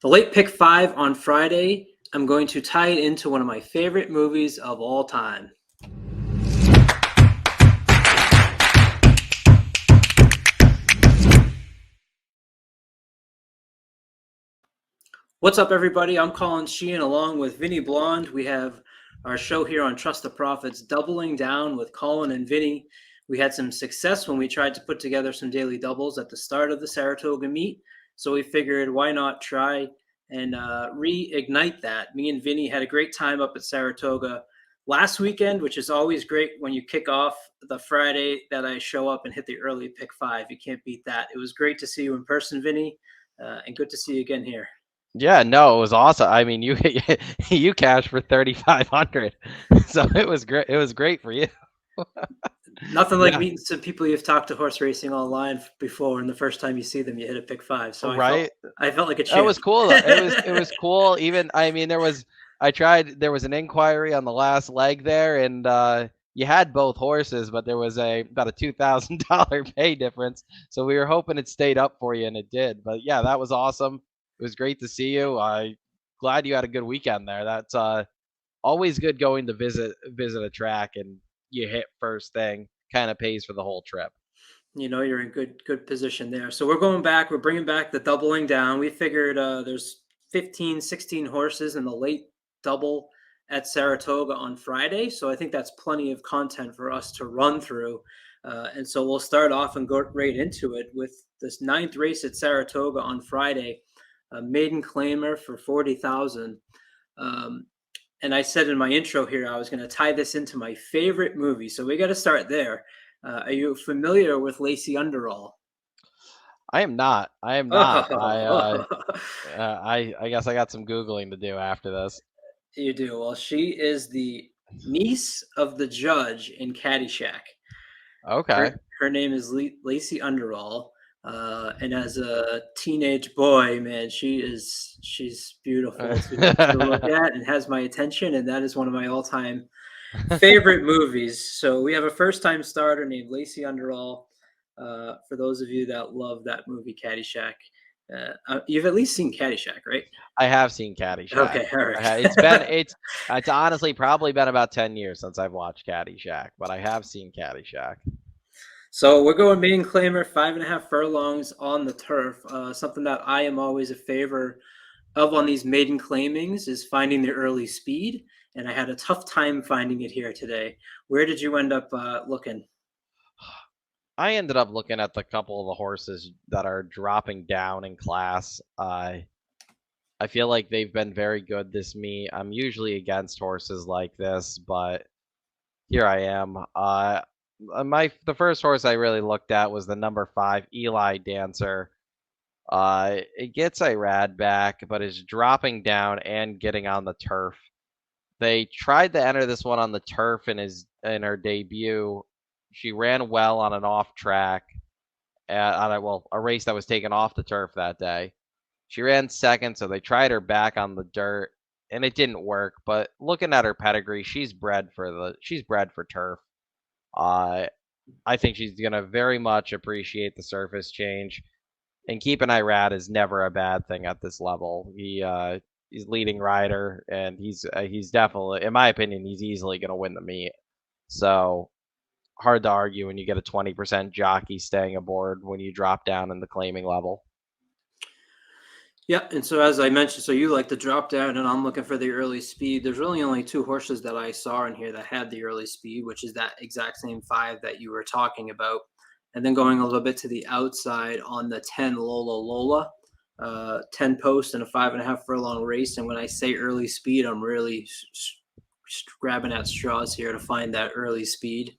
The late pick 5 on Friday, I'm going to tie it into one of my favorite movies of all time. What's up, everybody? I'm Colin Sheehan along with Vinny Blonde. We have our show here on Trust the Prophets, Doubling Down with Colin and Vinny. We had some success when we tried to put together some daily doubles at the start of the Saratoga meet. So we figured, why not try and reignite that? Me and Vinny had a great time up at Saratoga last weekend, which is always great when you kick off the Friday that I show up and hit the early pick 5. You can't beat that. It was great to see you in person, Vinny, and good to see you again here. Yeah, no, it was awesome. I mean, you you cashed for 3,500, so it was great. It was great for you. Nothing like Yeah, meeting some people you've talked to horse racing online before, and the first time you see them, you hit a pick 5. So right. I felt like a That champ. was cool though. It was cool. Even I mean, there was an inquiry on the last leg there, and you had both horses, but there was about a $2,000 pay difference. So we were hoping it stayed up for you, and it did. But yeah, that was awesome. It was great to see you. I glad you had a good weekend there. That's always good going to visit a track and you hit first thing. Kind of pays for the whole trip. You're in good position there. So we're going back. We're bringing back the doubling down. We figured there's 15, 16 horses in the late double at Saratoga on Friday. So I think that's plenty of content for us to run through. And so we'll start off and go right into it with this 9th race at Saratoga on Friday, a maiden claimer for 40,000. And I said in my intro here, I was going to tie this into my favorite movie. So we got to start there. Are you familiar with Lacey Underall? I am not. I am not. I guess I got some googling to do after this. You do. Well, she is the niece of the judge in Caddyshack. Okay. Her name is Lacey Underall, and as a teenage boy, man, she's beautiful to look at and has my attention, and that is one of my all-time favorite movies. So we have a first-time starter named Lacey Underall. For those of you that love that movie, Caddyshack, you've at least seen Caddyshack, right? I have seen Caddyshack. Okay, all right. It's honestly probably been about 10 years since I've watched Caddyshack, but I have seen Caddyshack. So we're going maiden claimer, 5.5 furlongs on the turf. Something that I am always a favor of on these maiden claimings is finding the early speed, and I had a tough time finding it here today. Where did you end up looking? I ended up looking at the couple of the horses that are dropping down in class. I feel like they've been very good this meet. I'm usually against horses like this, but here I am. The first horse I really looked at was the number 5 Eli Dancer. It gets Irad back, but is dropping down and getting on the turf. They tried to enter this one on the turf in her debut. She ran well on an off track on a race that was taken off the turf that day. She ran second, so they tried her back on the dirt, and it didn't work. But looking at her pedigree, she's bred for turf. Uh, I think she's gonna very much appreciate the surface change, and keeping Irad is never a bad thing at this level. He's leading rider, and he's definitely, in my opinion, he's easily gonna win the meet. So hard to argue when you get a 20% jockey staying aboard when you drop down in the claiming level. Yeah, and so as I mentioned, so you like the drop down, and I'm looking for the early speed. There's really only 2 horses that I saw in here that had the early speed, which is that exact same 5 that you were talking about. And then going a little bit to the outside on the 10 Lola, 10 post and a 5.5 furlong race. And when I say early speed, I'm really grabbing at straws here to find that early speed.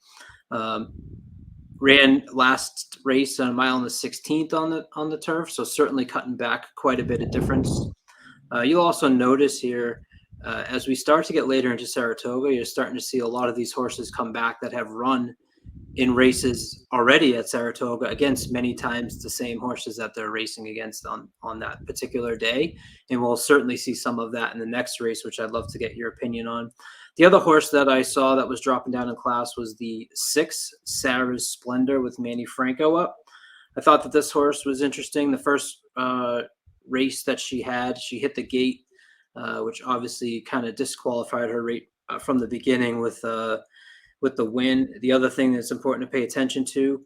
Ran last race on a mile and the 16th on the turf, so certainly cutting back quite a bit of difference. You'll also notice here as we start to get later into Saratoga, you're starting to see a lot of these horses come back that have run in races already at Saratoga against many times the same horses that they're racing against on that particular day. And we'll certainly see some of that in the next race, which I'd love to get your opinion on. The other horse that I saw that was dropping down in class was the 6 Sarah's Splendor with Manny Franco up. I thought that this horse was interesting. The first race that she had. She hit the gate, which obviously kind of disqualified her rate from the beginning with the win. The other thing that's important to pay attention to,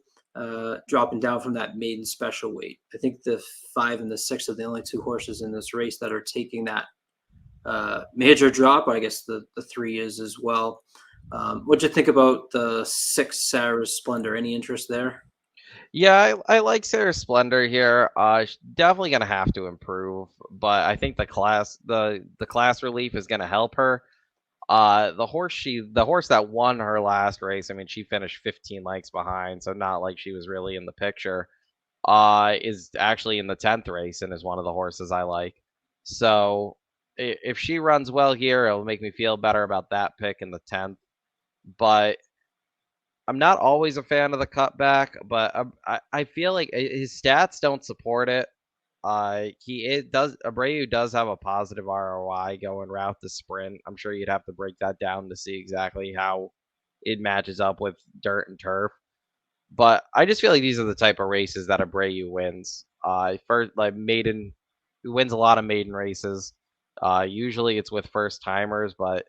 dropping down from that maiden special weight. I think the 5 and the 6 are the only 2 horses in this race that are taking that major drop. I guess the 3 is as well. What'd you think about the 6 Sarah's Splendor? Any interest there? Yeah, I like Sarah Splendor here. Definitely gonna have to improve, but I think the class relief is gonna help her. The horse that won her last race, I mean, she finished 15 lengths behind, so not like she was really in the picture. Is actually in the 10th race and is one of the horses I like. So if she runs well here, it'll make me feel better about that pick in the 10th. But I'm not always a fan of the cutback, but I feel like his stats don't support it. It does Abreu does have a positive ROI going route to sprint. I'm sure you'd have to break that down to see exactly how it matches up with dirt and turf. But I just feel like these are the type of races that Abreu wins. First, like maiden, he wins a lot of maiden races. Usually it's with first timers, but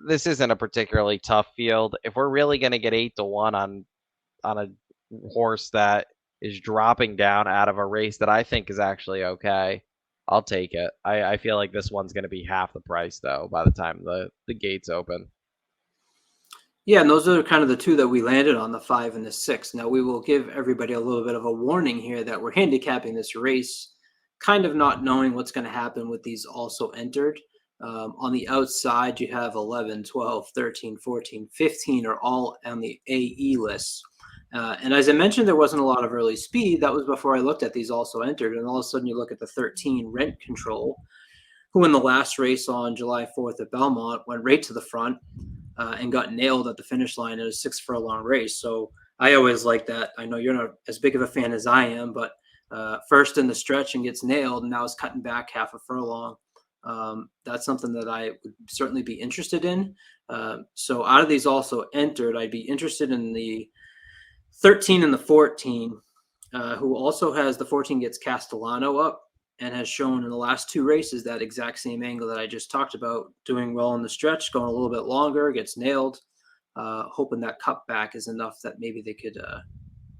this isn't a particularly tough field. If we're really going to get 8-1 on a horse that is dropping down out of a race that I think is actually okay, I'll take it. I feel like this one's going to be half the price though by the time the gates open. Yeah, and those are kind of the 2 that we landed on, the 5 and the 6. Now we will give everybody a little bit of a warning here that we're handicapping this race, kind of not knowing what's going to happen with these also entered. On the outside, you have 11, 12, 13, 14, 15 are all on the AE list. And as I mentioned, there wasn't a lot of early speed. That was before I looked at these also entered. And all of a sudden, you look at the 13 Rent Control, who in the last race on July 4th at Belmont went right to the front and got nailed at the finish line in a 6 furlong race. So I always like that. I know you're not as big of a fan as I am, but first in the stretch and gets nailed, and now is cutting back half a furlong. That's something that I would certainly be interested in. So out of these also entered, I'd be interested in the 13 and the 14, who also has the 14 gets Castellano up and has shown in the last 2 races that exact same angle that I just talked about, doing well in the stretch, going a little bit longer, gets nailed, hoping that cutback is enough that maybe they could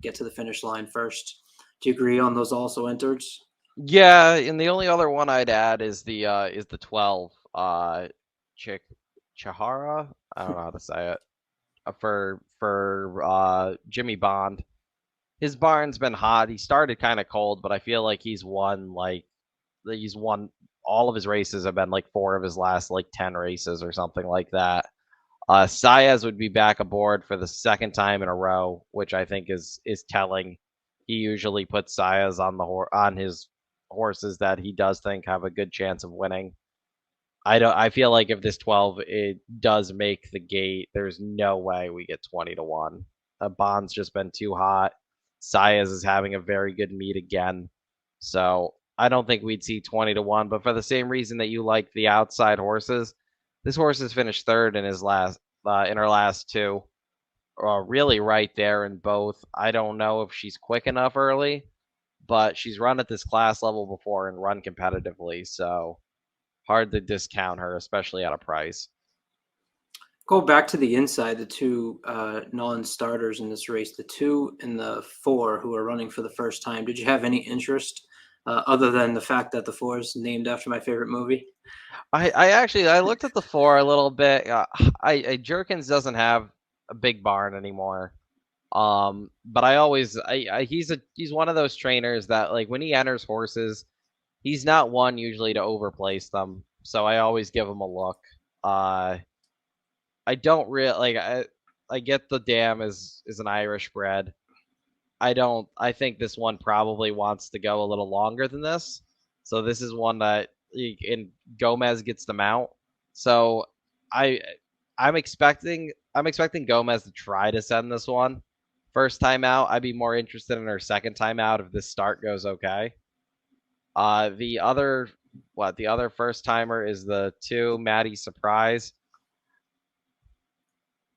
get to the finish line first. Do you agree on those also entered? Yeah, and the only other one I'd add is the 12 Chick Chahara. I don't know how to say it. For Jimmy Bond. His barn's been hot. He started kind of cold, but I feel like he's won all of his races have been like 4 of his last like 10 races or something like that. Saez would be back aboard for the second time in a row, which I think is telling. He usually puts Saez on his horses that he does think have a good chance of winning. I feel like if this 12 it does make the gate, there's no way we get 20-1. Bond's just been too hot. Saez is having a very good meet again. So I don't think we'd see 20-1, but for the same reason that you like the outside horses, this horse has finished third in her last 2. Really right there in both. I don't know if she's quick enough early, but she's run at this class level before and run competitively, so hard to discount her, especially at a price. Go back to the inside, the 2 non-starters in this race, the 2 and the 4 who are running for the first time. Did you have any interest other than the fact that the 4 is named after my favorite movie? I looked at the 4 a little bit. I Jerkins doesn't have a big barn anymore. But he's one of those trainers that like when he enters horses, he's not one usually to overplace them. So I always give him a look. I don't really like I get the dam is an Irish bred. I think this one probably wants to go a little longer than this. So this is one that in Gomez gets the mount. So I I'm expecting Gomez to try to send this one. First time out, I'd be more interested in her second time out if this start goes okay. The other the other first timer is the 2 Maddie Surprise.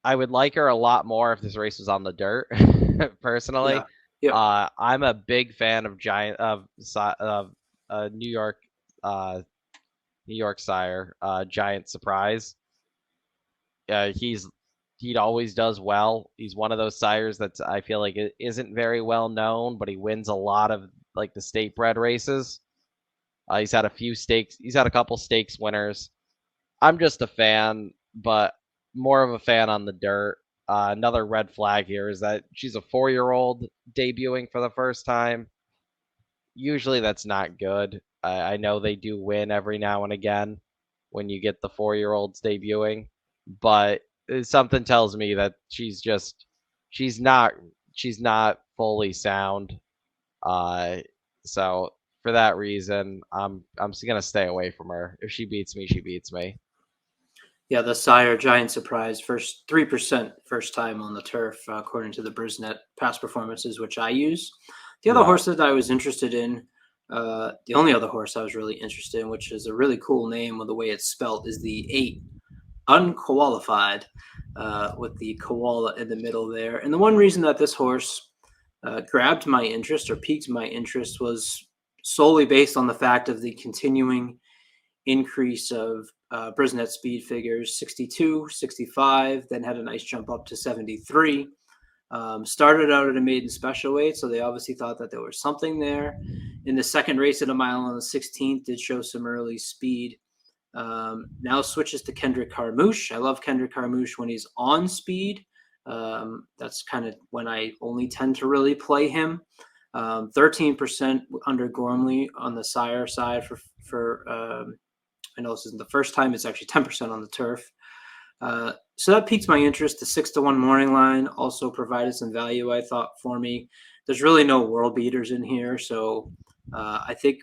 I would like her a lot more if this race was on the dirt. Personally, Yeah. Yep. I'm a big fan of New York, New York sire, Giant Surprise. He always does well. He's one of those sires that's I feel like it isn't very well known, but he wins a lot of like the state bred races. He's had a few stakes. He's had a couple stakes winners. I'm just a fan, but more of a fan on the dirt. Another red flag here is that she's a 4-year-old debuting for the first time. Usually that's not good. I know they do win every now and again when you get the 4-year-olds debuting, but something tells me that she's not she's not fully sound. Uh, so for that reason, I'm just gonna stay away from her. If she beats me, she beats me. Yeah, the sire Giant Surprise, first 3% first time on the turf, according to the Brisnet past performances, which I use. The other Yeah. horse that I was interested in, the only other horse I was really interested in, which is a really cool name with the way it's spelled, is the 8 Unqualified, with the koala in the middle there. And the one reason that this horse grabbed my interest or piqued my interest was solely based on the fact of the continuing increase of Brisnet speed figures 62, 65, then had a nice jump up to 73. Started out at a maiden special weight, so they obviously thought that there was something there. In the second race at a mile on the 16th, did show some early speed. Now switches to Kendrick Carmouche. I love Kendrick Carmouche when he's on speed. That's kind of when I only tend to really play him. 13% under Gormley on the sire side for I know this isn't the first time. It's actually 10% on the turf. So that piqued my interest. The 6-1 morning line also provided some value, I thought, for me. There's really no world beaters in here, so I think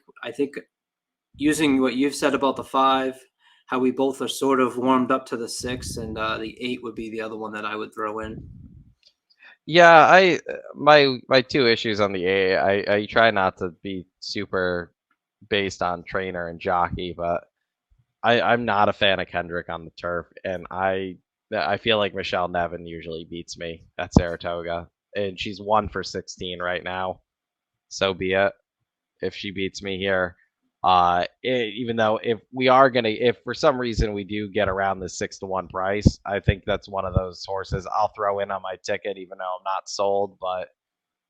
using what you've said about the 5, how we both are sort of warmed up to the 6, and the 8 would be the other one that I would throw in. Yeah, my two issues on the A. I try not to be super based on trainer and jockey, but I'm not a fan of Kendrick on the turf, and I feel like Michelle Nevin usually beats me at Saratoga, and she's 1 for 16 right now. So be it if she beats me here. Even though if for some reason we do get around the 6-1 price, I think that's one of those horses I'll throw in on my ticket, even though I'm not sold, but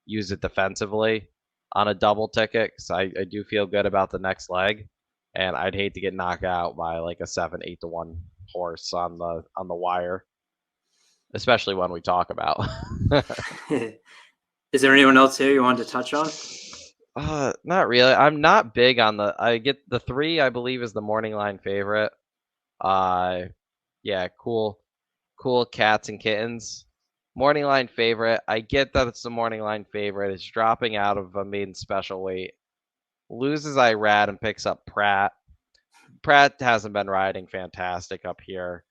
use it defensively on a double ticket because I do feel good about the next leg, and I'd hate to get knocked out by like a 7-8-1 horse on the wire, especially when we talk about. Is there anyone else here you wanted to touch on? Not really. I'm not big on I get the 3, I believe, is the morning line favorite. Yeah, cool cats and kittens. Morning line favorite. I get that it's the morning line favorite. It's dropping out of a maiden special weight. Loses Irad and picks up Pratt. Pratt hasn't been riding fantastic up here.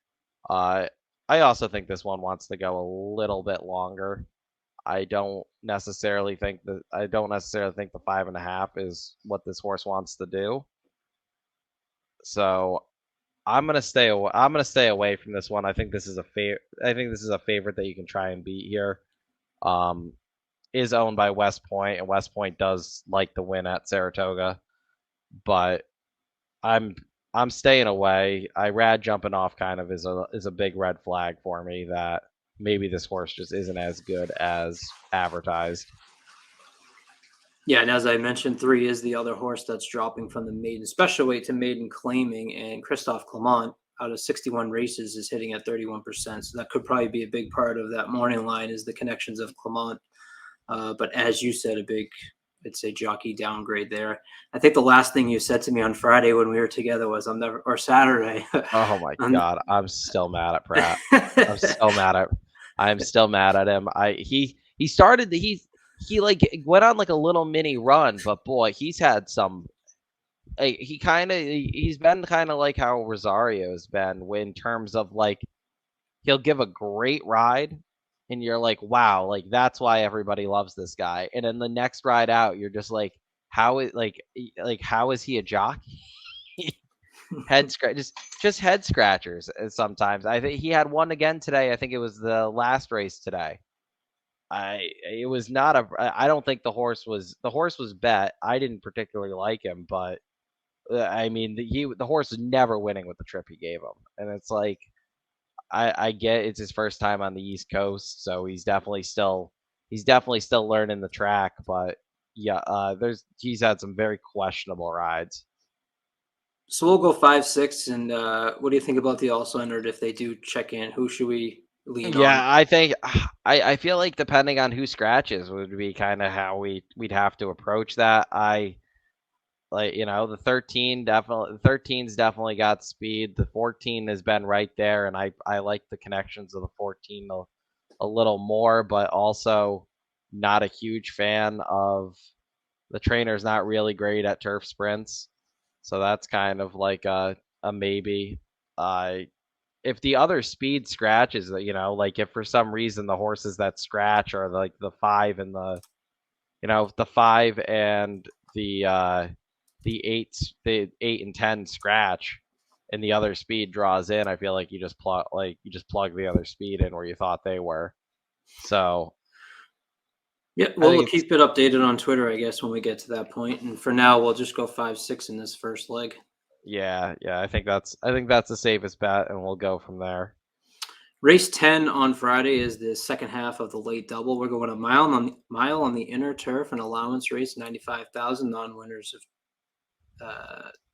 I also think this one wants to go a little bit longer. I don't necessarily think the 5.5 is what this horse wants to do. So I'm gonna stay away. I'm gonna stay away from this one. I think this is a favorite that you can try and beat here. Is owned by West Point, and West Point does like the win at Saratoga, but I'm staying away. Irad jumping off kind of is a big red flag for me that maybe this horse just isn't as good as advertised. Yeah, and as I mentioned, 3 is the other horse that's dropping from the maiden special weight to maiden claiming, and Christophe Clement out of 61 races is hitting at 31%. So that could probably be a big part of that morning line is the connections of Clement. But as you said, I'd say jockey downgrade there. I think the last thing you said to me on Friday when we were together was or Saturday. Oh my God, I'm still mad at Pratt. I'm still mad at him. He like went on like a little mini run, but boy, he's had some. He's been kind of like how Rosario's been in terms of like he'll give a great ride, and you're like, wow, like that's why everybody loves this guy. And then the next ride out, you're just like, how is he a jockey? Just head scratchers sometimes. I think he had one again today. I think it was the last race today. it was not a. I don't think the horse was bet. I didn't particularly like him, but I mean the horse is never winning with the trip he gave him, and it's like I get it's his first time on the East Coast, so he's definitely still learning the track, but yeah, he's had some very questionable rides. So we'll go 5-6. And what do you think about the also entered if they do check in? Who should we lean on? Yeah, I think I feel like depending on who scratches would be kind of how we'd have to approach that. I like the 13's definitely got speed. The 14 has been right there, and I like the connections of the 14 a little more, but also not a huge fan of the trainer's not really great at turf sprints, so that's kind of like a maybe. Uh, if the other speed scratches, like if for some reason the horses that scratch are like the the 5 and the 8 and 10 scratch, and the other speed draws in, I feel like you just plug the other speed in where you thought they were. So Yeah, I well, we'll think it's keep it updated on Twitter, I guess, when we get to that point. And for now, we'll just go 5-6 in this first leg. yeah, I think that's the safest bet, and we'll go from there. Race 10 on Friday is the second half of the late double. We're going a mile on the inner turf, an allowance race, 95,000 non-winners of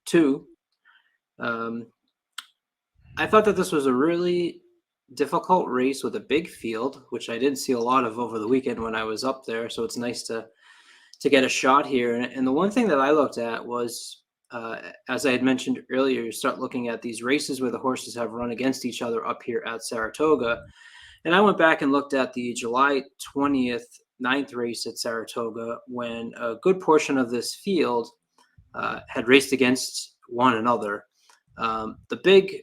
2. Um, I thought that this was a really difficult race with a big field, which I didn't see a lot of over the weekend when I was up there. So it's nice to get a shot here. And the one thing that I looked at was, as I had mentioned earlier, you start looking at these races where the horses have run against each other up here at Saratoga. And I went back and looked at the July 20th, ninth race at Saratoga when a good portion of this field had raced against one another. The big,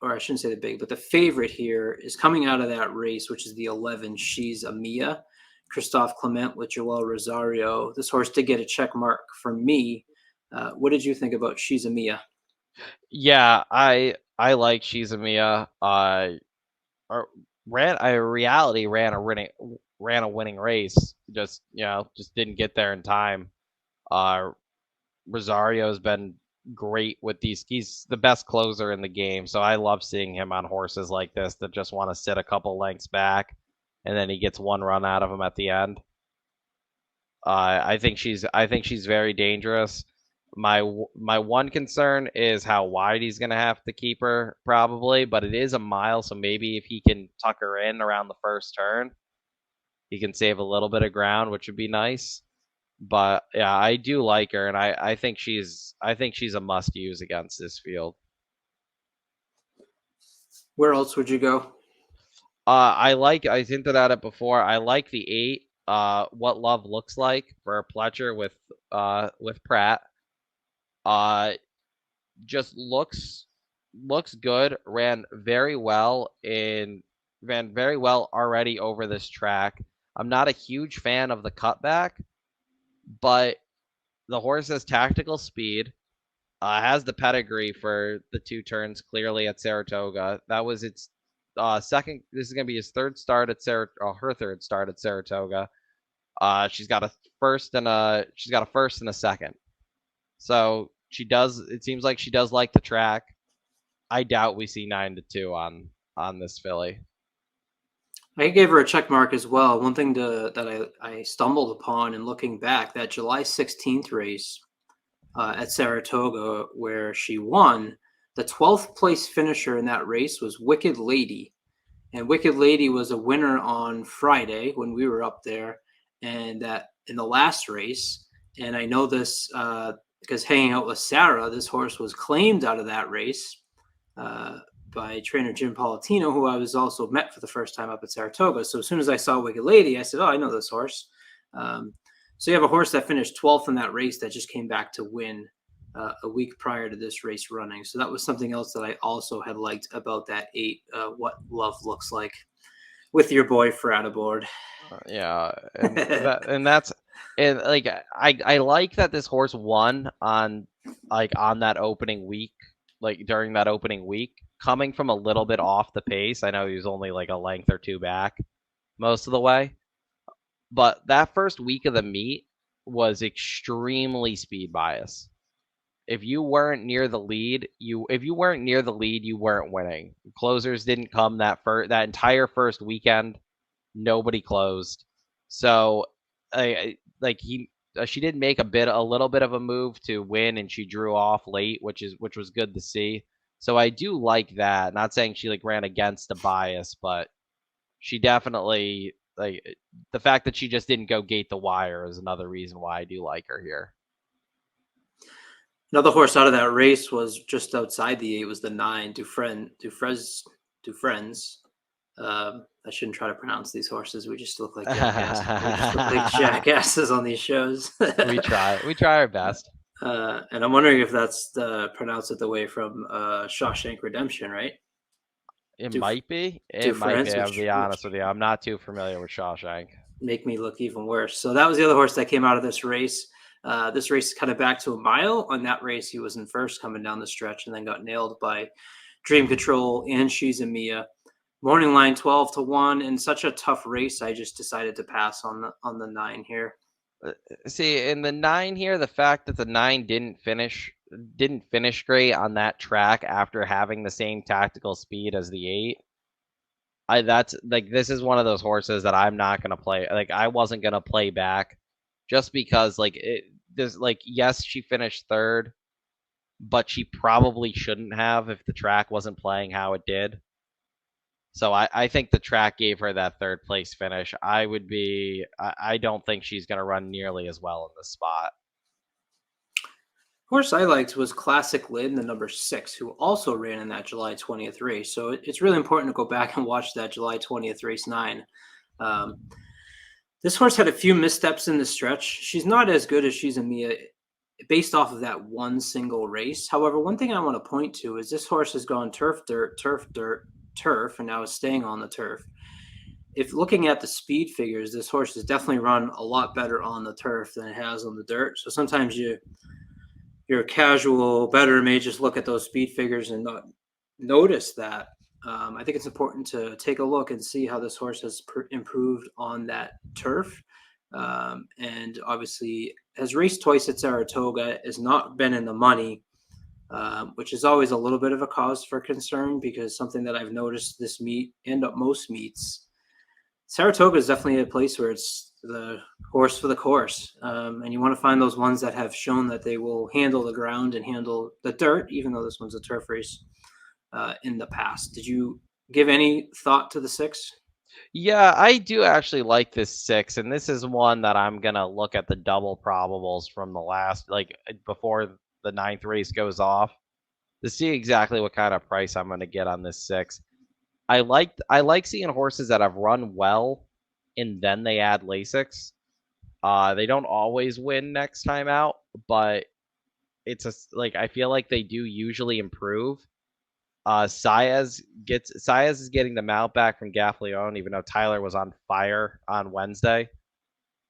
or I shouldn't say the big, but the favorite here is coming out of that race, which is the 11. She's a Mia. Christophe Clement with Joel Rosario. This horse did get a check mark from me. What did you think about She's a Mia? Yeah, I like Shizamiya. Or ran I reality ran a winning race. Just just didn't get there in time. Uh, Rosario's been great with these. He's the best closer in the game, so I love seeing him on horses like this that just want to sit a couple lengths back, and then he gets one run out of him at the end. I think she's very dangerous. My one concern is how wide he's gonna have to keep her probably, but it is a mile, so maybe if he can tuck her in around the first turn, he can save a little bit of ground, which would be nice. But yeah, I do like her, and I think she's a must use against this field. Where else would you go? I hinted at it before. I like the 8. What love looks like for Pletcher with Pratt. Uh, just looks good. Ran very well already over this track. I'm not a huge fan of the cutback, but the horse has tactical speed. Has the pedigree for the 2 turns clearly at Saratoga. That was its second. This is gonna be his third start at her third start at Saratoga. She's got a first and a second. So she does. It seems like she does like the track. I doubt we see 9-2 on this filly. I gave her a check mark as well. One thing that I stumbled upon in looking back, that July 16th race at Saratoga where she won, the 12th place finisher in that race was Wicked Lady. And Wicked Lady was a winner on Friday when we were up there, and that in the last race. And I know this because hanging out with Sarah, this horse was claimed out of that race uh, by trainer Jim Palatino, who I was also met for the first time up at Saratoga. So as soon as I saw Wicked Lady, I said, "Oh, I know this horse." Um, so you have a horse that finished 12th in that race that just came back to win a week prior to this race running. So that was something else that I also had liked about that 8. What love looks like with your boy Frat aboard. Yeah, and that's and like I like that this horse won on that opening week, like during that opening week, coming from a little bit off the pace. I know he was only like a length or 2 back most of the way. But that first week of the meet was extremely speed bias. If you weren't near the lead, you weren't winning. Closers didn't come that entire first weekend. Nobody closed. So, like she did make a little bit of a move to win, and she drew off late, which was good to see. So I do like that. Not saying she like ran against a bias, but she definitely like the fact that she just didn't go gate the wire is another reason why I do like her here. Another horse out of that race was just outside the 8 was the 9, Dufresne's. I shouldn't try to pronounce these horses. We just look like jackasses. We just look like jackasses on these shows. We try our best. And I'm wondering if that's pronounced it the way from Shawshank Redemption, right? It Duf- might be. It might be. Dufresne's, I'll be which honest with you. I'm not too familiar with Shawshank. make me look even worse. So that was the other horse that came out of this race. This race is kind of back to a mile. On that race, he was in first coming down the stretch and then got nailed by Dream Control and She's a Mia. Morning line 12-1 in such a tough race. I just decided to pass on the 9 here. See, in the 9 here, the fact that the 9 didn't finish great on that track after having the same tactical speed as the 8. That's like this is one of those horses that I'm not gonna play. Like I wasn't gonna play back, just because there's like yes she finished third, but she probably shouldn't have if the track wasn't playing how it did. So I think the track gave her that third place finish. I don't think she's gonna run nearly as well in this spot. Horse I liked was Classic Lid, the number 6, who also ran in that July 20th race. So it's really important to go back and watch that July 20th race 9. Um, this horse had a few missteps in the stretch. She's not as good as She's a Mia based off of that one single race. However, one thing I want to point to is this horse has gone turf, dirt, turf, dirt, turf, and now is staying on the turf. If looking at the speed figures, this horse has definitely run a lot better on the turf than it has on the dirt. So sometimes your casual bettor may just look at those speed figures and not notice that. I think it's important to take a look and see how this horse has improved on that turf. And obviously, has raced twice at Saratoga, has not been in the money, which is always a little bit of a cause for concern because something that I've noticed this meet and most meets, Saratoga is definitely a place where it's the horse for the course. And you want to find those ones that have shown that they will handle the ground and handle the dirt, even though this one's a turf race in the past. Did you give any thought to the 6? Yeah, I do actually like this 6, and this is one that I'm gonna look at the double probables from the last, like before the 9th race goes off, to see exactly what kind of price I'm gonna get on this 6. I like seeing horses that have run well, and then they add Lasix. They don't always win next time out, but like I feel like they do usually improve. Saez is getting the mount back from Gaffleone, even though Tyler was on fire on Wednesday.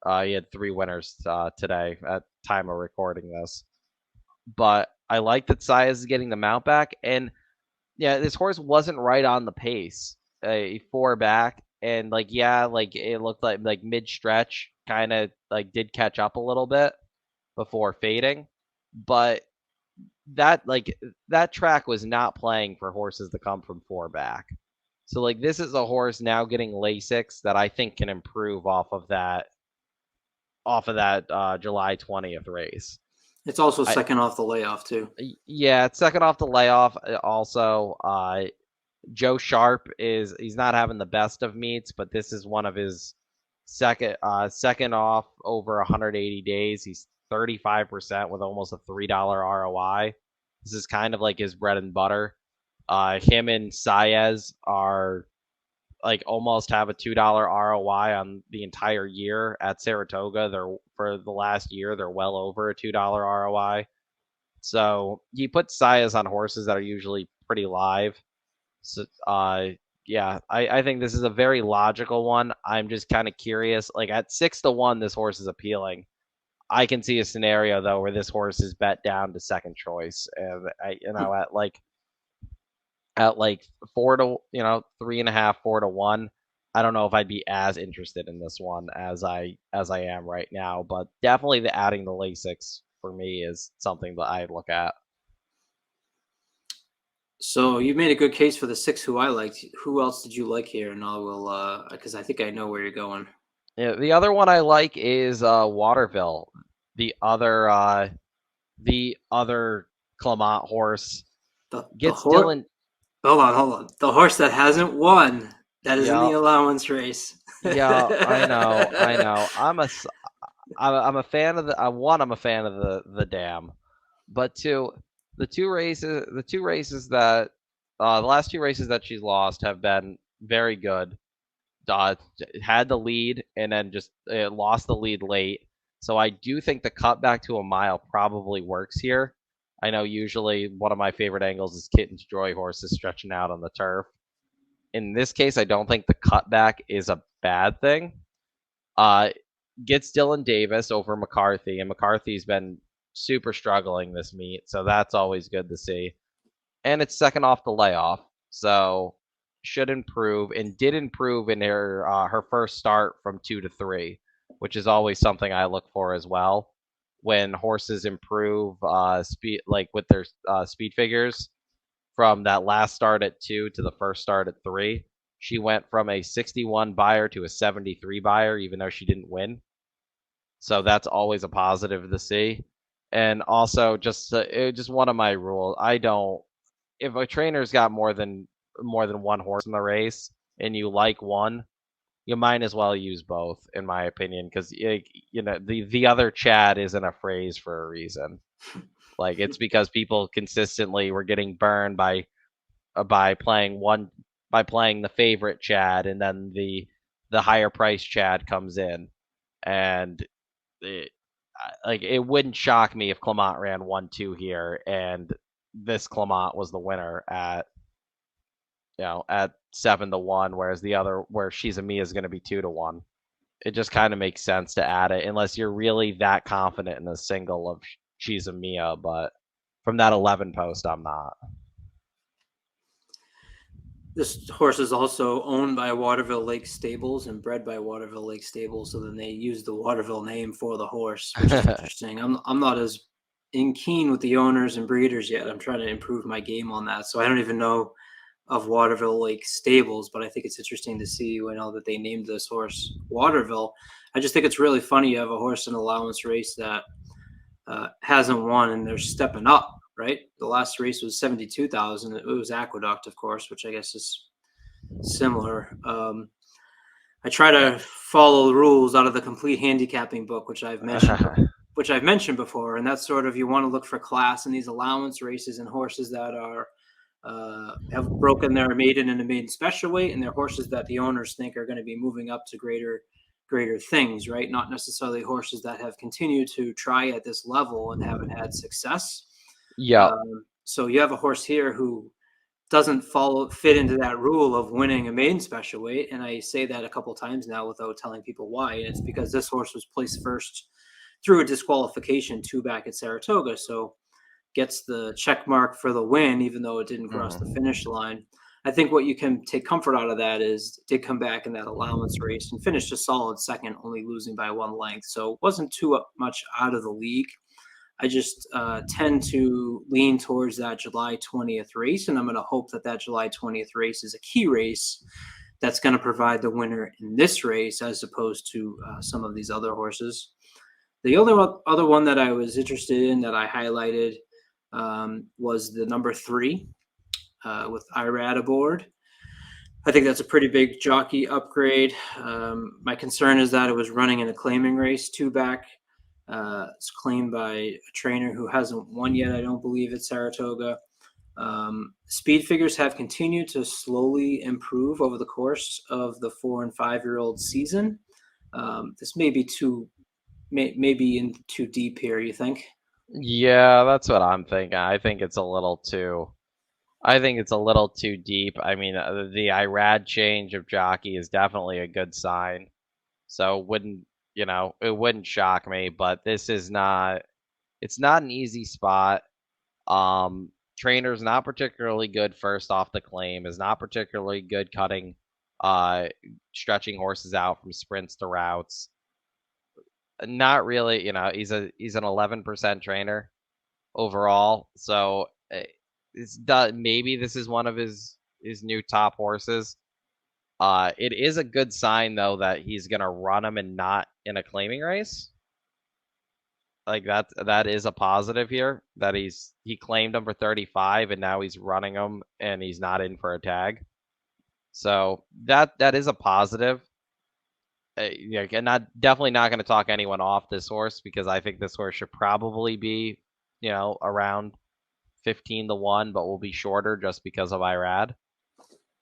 He had 3 winners today at time of recording this. But I like that Saez is getting the mount back, and yeah, this horse wasn't right on the pace. 4 back, and like yeah, like it looked like mid stretch, kind of like did catch up a little bit before fading, but that track was not playing for horses that come from 4 back. So like this is a horse now getting Lasix that I think can improve off of that July 20th race. It's also I second off the layoff, too. Yeah, it's second off the layoff. Also, Joe Sharp he's not having the best of meets, but this is one of his second off over 180 days. He's 35% with almost a $3 ROI. This is kind of like his bread and butter. Him and Saez are like almost have a $2 ROI on the entire year at Saratoga. They're for the last year, they're well over a $2 ROI. So you put Saez on horses that are usually pretty live. So yeah, I think this is a very logical one. I'm just kind of curious. Like at 6-1, this horse is appealing. I can see a scenario though where this horse is bet down to second choice, and at like 4 to 3.5, 4-1. I don't know if I'd be as interested in this one as I am right now, but definitely the adding the Lasix for me is something that I look at. So you made a good case for the 6 who I liked. Who else did you like here? And I will, because I think I know where you're going. Yeah, the other one I like is Waterville, the other uh, the other Clement horse The gets horse. Dylan. Hold on. The horse that hasn't won. That is in the Yeah, allowance race. yeah, I know. I'm a fan of the one. I'm a fan of the dam, but two, the two races that the last two races that she's lost have been very good. uh, had the lead and then just lost the lead late. So I do think the cut back to a mile probably works here. I know usually one of my favorite angles is Kitten's Joy horses stretching out on the turf. In this case, I don't think the cutback is a bad thing. Uh, Gets Dylan Davis over McCarthy, and McCarthy's been super struggling this meet, so that's always good to see. And it's second off the layoff, so should improve and did improve in her first start from 2 to 3, which is always something I look for as well. When horses improve speed, like with their speed figures, from that last start at 2 to the first start at 3, she went from a 61 buyer to a 73 buyer, even though she didn't win. So that's always a positive to see. And also, just one of my rules, I don't, if a trainer's got more than one horse in the race and you like one, you might as well use both, in my opinion, because the other Chad isn't a phrase for a reason. Like, it's because people consistently were getting burned by playing the favorite Chad, and then the higher price Chad comes in, and it, like, it wouldn't shock me if Clement ran 1-2 here, and this Clement was the winner at 7-1, whereas the other where She's a Me is going to be 2-1. It just kind of makes sense to add it unless you're really that confident in a single of She's a Mia, but from that 11 post, I'm not. This horse is also owned by Waterville Lake Stables and bred by Waterville Lake Stables. So then they use the Waterville name for the horse, which is interesting. I'm not as in keen with the owners and breeders yet. I'm trying to improve my game on that. So I don't even know of Waterville Lake Stables, but I think it's interesting to see, you know, that they named this horse Waterville. I just think it's really funny you have a horse in allowance race that hasn't won and they're stepping up, right? The last race was 72,000. It was Aqueduct, of course, which I guess is similar. I try to follow the rules out of the complete handicapping book, which I've mentioned before, and that's sort of, you want to look for class in these allowance races and horses that are have broken their maiden and a maiden special weight, and they're horses that the owners think are going to be moving up to greater things, right? Not necessarily horses that have continued to try at this level and haven't had success. Yep. So you have a horse here who doesn't fit into that rule of winning a maiden special weight, and I say that a couple times now without telling people why. And it's because this horse was placed first through a disqualification 2 back at Saratoga, so gets the check mark for the win, even though it didn't cross the finish line. I think what you can take comfort out of that is it did come back in that allowance race and finished a solid second, only losing by 1 length. So it wasn't too much out of the league. I just tend to lean towards that July 20th race, and I'm going to hope that that July 20th race is a key race that's going to provide the winner in this race as opposed to some of these other horses. The other one that I was interested in that I highlighted was the number 3 with Irad aboard. I think that's a pretty big jockey upgrade. My concern is that it was running in a claiming race 2 back. It's claimed by a trainer who hasn't won yet, I don't believe, at Saratoga. Speed figures have continued to slowly improve over the course of the 4 and 5-year-old season. This may be maybe in too deep here, you think? Yeah, that's what I'm thinking. I think it's a little too deep. I mean, the Irad change of jockey is definitely a good sign. So it wouldn't shock me, but it's not an easy spot. Trainer's not particularly good first off the claim, is not particularly good cutting stretching horses out from sprints to routes. Not really, he's an 11% trainer overall, so maybe this is one of his new top horses. It is a good sign though that he's gonna run him and not in a claiming race. Like that is a positive here, that he claimed him for 35 and now he's running him and he's not in for a tag. So that is a positive. And definitely not going to talk anyone off this horse, because I think this horse should probably be, around 15-1, but will be shorter just because of Irad.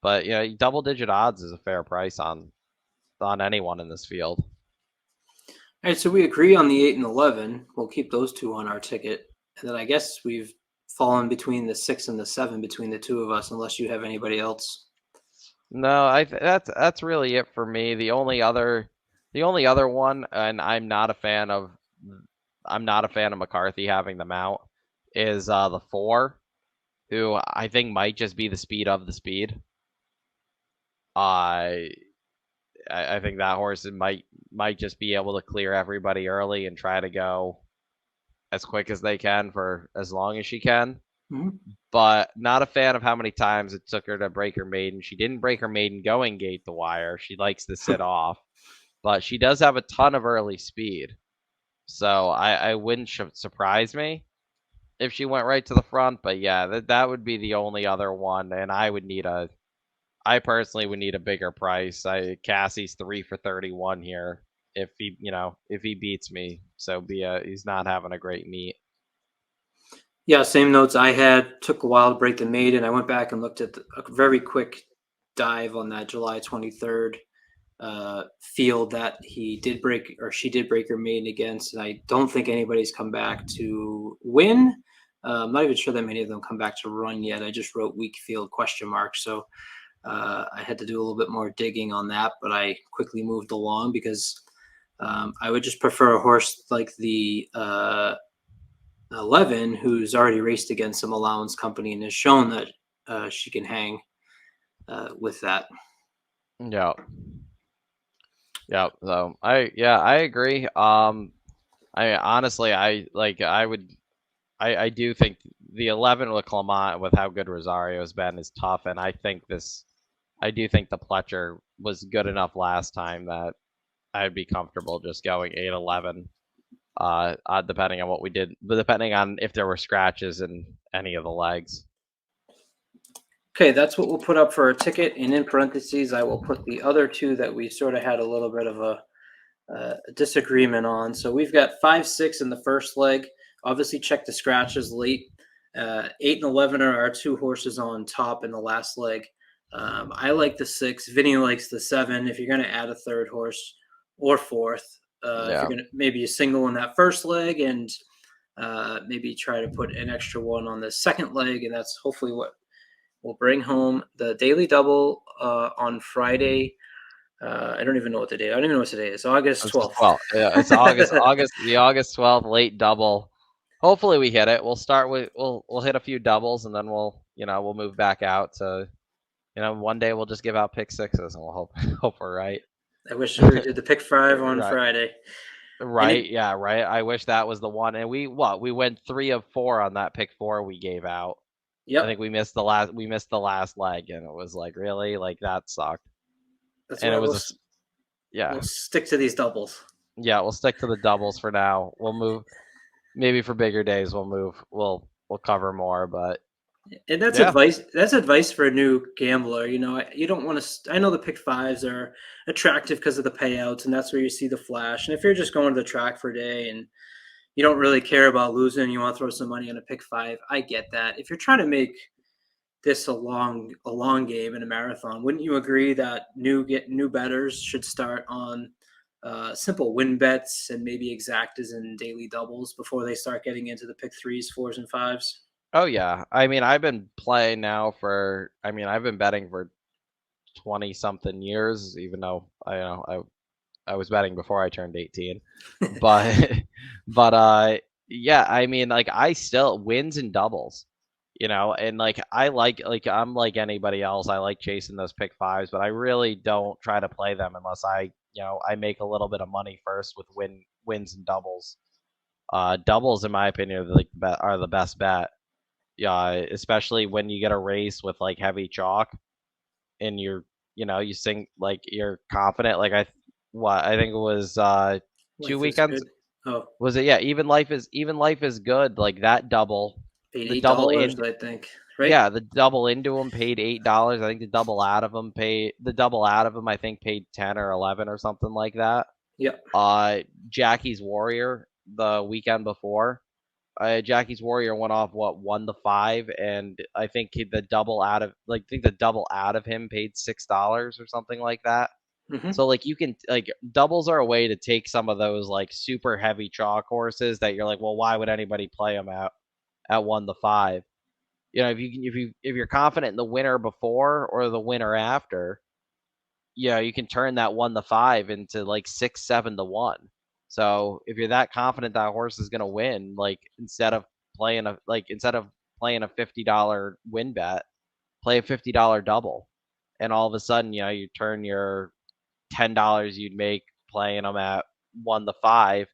But double-digit odds is a fair price on anyone in this field. All right, so we agree on the 8 and 11. We'll keep those two on our ticket, and then I guess we've fallen between the 6 and the 7 between the two of us, unless you have anybody else. No, that's really it for me. The only other one, and I'm not a fan of McCarthy having them out, is the 4, who I think might just be the speed of the speed. I think that horse might just be able to clear everybody early and try to go as quick as they can for as long as she can. Mm-hmm. But not a fan of how many times it took her to break her maiden. She didn't break her maiden going gate the wire. She likes to sit off, but she does have a ton of early speed. So I wouldn't surprise me if she went right to the front. But yeah, that would be the only other one, and I personally would need a bigger price. Cassie's 3 for 31 here. If he beats me, so he's not having a great meet. Yeah, same notes I had. Took a while to break the maiden. I went back and looked at a very quick dive on that July 23rd field that she did break her maiden against, and I don't think anybody's come back to win. I'm not even sure that many of them come back to run yet. I just wrote weak field ? So I had to do a little bit more digging on that, but I quickly moved along because I would just prefer a horse like the 11, who's already raced against some allowance company and has shown that she can hang with that. Yeah. So I agree. I do think the 11 with Clement, with how good Rosario's been, is tough, and I do think the Pletcher was good enough last time that I'd be comfortable just going 8-11. Depending on what we did, but depending on if there were scratches in any of the legs. Okay, that's what we'll put up for our ticket, and in parentheses, I will put the other two that we sort of had a little bit of a disagreement on. So we've got 5, 6 in the first leg. Obviously, check the scratches late. 8 and 11 are our two horses on top in the last leg. I like the 6. Vinny likes the 7. If you're going to add a third horse or fourth, if you're going to maybe a single in that first leg and maybe try to put an extra one on the second leg, and that's hopefully what we'll bring home. The daily double on Friday. I don't even know what the date. I don't even know what today is. August 12th. Well, yeah, it's August. The August 12th late double. Hopefully we hit it. We'll start with we'll hit a few doubles, and then we'll move back out to one day we'll just give out pick 6s, and we'll hope we're right. I wish we did the pick 5 on Right. Friday. Right. Yeah. Right. I wish that was the one. And we went 3 of 4 on that pick 4 we gave out. Yep. I think we missed the last leg, and it was like, really, like, that sucked. That's and why it was we'll stick to these doubles. Yeah, we'll stick to the doubles for now. We'll move maybe for bigger days. We'll cover more, but and that's advice. That's advice for a new gambler. You don't want to. I know the pick 5s are attractive because of the payouts, and that's where you see the flash. And if you're just going to the track for a day and you don't really care about losing, you want to throw some money on a pick 5, I get that. If you're trying to make this a long game in a marathon, wouldn't you agree that new bettors should start on simple win bets and maybe exactas and daily doubles before they start getting into the pick 3s, 4s, and 5s? Oh yeah, I mean, I've been playing now I've been betting for 20 something years, even though I was betting before I turned 18. but yeah, I mean, like, I still wins and doubles. And like I'm like anybody else. I like chasing those pick fives, but I really don't try to play them unless I make a little bit of money first with wins and doubles. Doubles, in my opinion, are the best bet. Yeah, especially when you get a race with like heavy chalk and you sing like you're confident. Like I think it was two Life is weekends. good. Oh, Was it? Yeah, even life is good. Like that double, paid the double $8, in. I think. Right? Yeah, the double into him paid $8. I think the double out of him I think paid 10 or 11 or something like that. Yep. Jackie's Warrior the weekend before. Jackie's Warrior went off 1-5, and I think the double out of him paid $6 or something like that. Hmm. So like you can like doubles are a way to take some of those like super heavy chalk horses that you're like, well, why would anybody play them at 1-5? If you're confident in the winner before or the winner after, you can turn that 1-5 into like 6-7-1. So if you're that confident that horse is gonna win, like instead of playing a $50 win bet, play a $50 double, and all of a sudden, you turn your $10 you'd make playing them at 1-5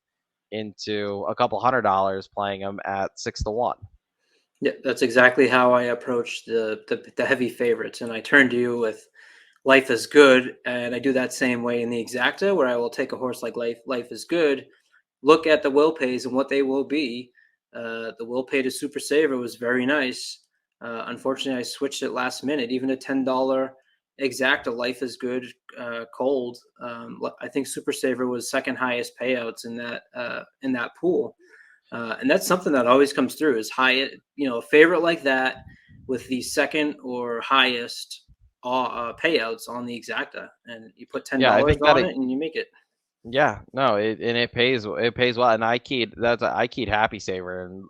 into a couple $100 playing them at 6-1. Yeah, that's exactly how I approach the heavy favorites. And I turn to you with Life is Good, and I do that same way in the exacta, where I will take a horse like Life is Good, look at the will pays and what they will be. The will pay to Super Saver was very nice. Unfortunately, I switched it last minute. Even a $10 exacta Life is Good cold. I think Super Saver was second highest payouts in that pool. And that's something that always comes through is a favorite like that with the second or highest payouts on the exacta, and you put ten Yeah, I dollars think that on it. it and you make it. Yeah, no, it pays well, and I keyed Happy Saver and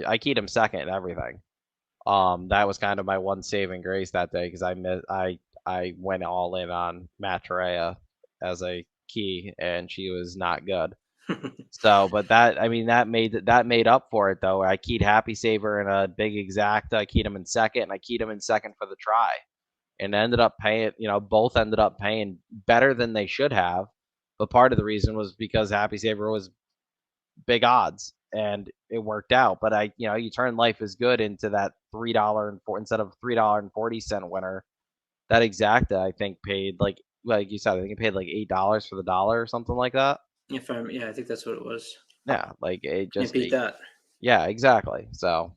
I keyed him second in everything. That was kind of my one saving grace that day because I went all in on Matarea as a key, and she was not good. So, but that made up for it though. I keyed Happy Saver in a big exacta. I keyed him in second, and I keyed him in second for the try, and ended up paying. Both ended up paying better than they should have. But part of the reason was because Happy Saver was big odds, and it worked out. But you turn Life is Good into that instead of $3.40 winner. That exacta I think paid like you said, I think it paid like $8 for the dollar or something like that. Yeah, I think that's what it was. Yeah, like it Can't just beat that. yeah, exactly. So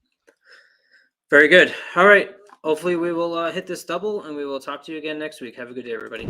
Very good. All right. Hopefully we will hit this double, and we will talk to you again next week. Have a good day, everybody.